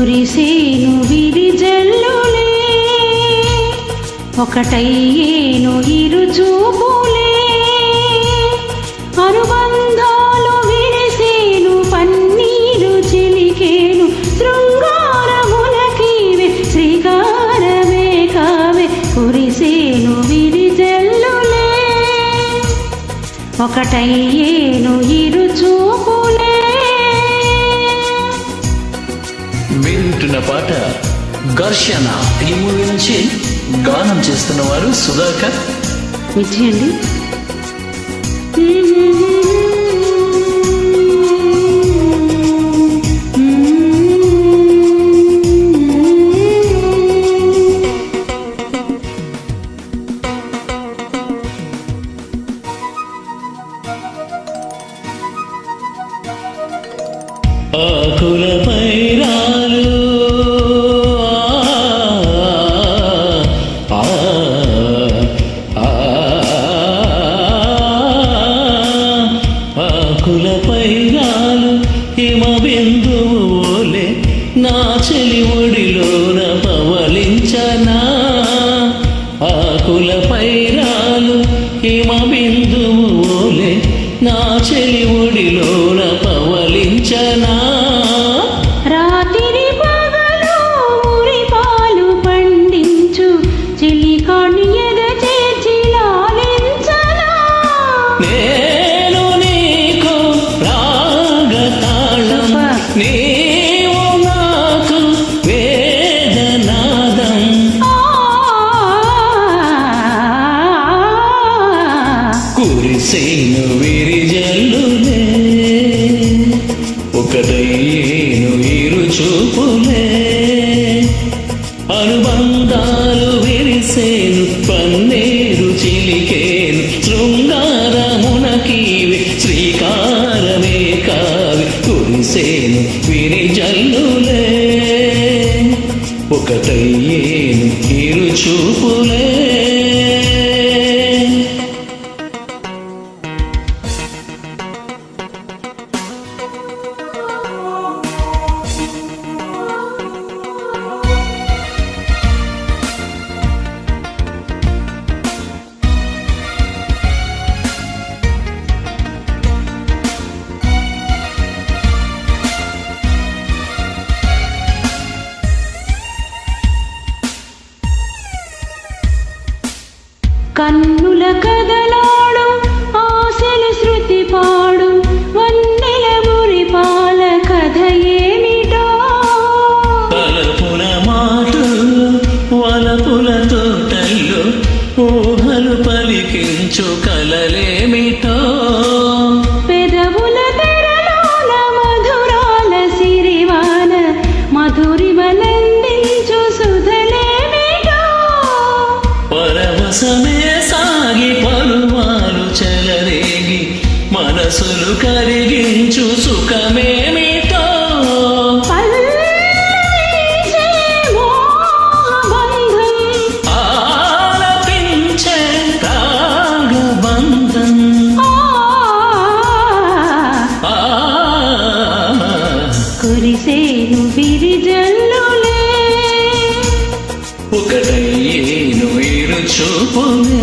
కురిసేను విరిజల్లులే ఒకటయ్యేను ఇరు చూపులే అనుబంధాలు విరిసేను పన్నీరు చిలికేను శృంగారములకీవే శ్రీకారమే కావే కురిసేను విరిజల్లులే ఒకటయ్యేను ఇరు చూపులే. వింటున్న పాట ఘర్షణ ఈ మూవీ నుంచి గానం చేస్తున్న వారు సుధాకర్ విజయండి. ఆకులపై రాలు ఆకులపై రాలు హిమ బిందువులే నా చెలి ఒడిలోన పవలించనా ఆకులపై రాలు హిమ బిందువులే నా చెలి ఒడిలోన పవలించనా రాత్రి పగలు మురి పాలు పండించు చిలికాణి ఎద చేర్చి లాలించనా నేను నీకు రాగతాళం నీవు నాకు వేదనాదం కురిసేను విరిజల్లులే ఒకటయ్యేను ఇరు చూపులే అనుబంధాలు విరిసేను పన్నీరు చిలికేను శృంగారమునకీవే శ్రీకారమే కావి కురిసేను విరిజల్లులే ఒకటయ్యేను ఇరు చూపులే. కన్నుల కదలాడు ఆశలు శృతి పాడు వన్నెల మురి పాల కథ ఏమిటో తలపుల మాటలు వలపుల తోటల్లో ఊహలు పలికించు కలలేమిటో పెదవుల తెరలోన మధురాల సిరివాన మధురిమలందించు సుధలేమిటో పరవశమే సాగి పలువాలు చెలరేగి మనసులు కరిగించు సుఖమేమిటో పల్లవించే మోహబంధం ఆలపించే రాగబంధం కురిసేను విరిజల్లులే ఒకటయ్యేను ఇరు చూపులే.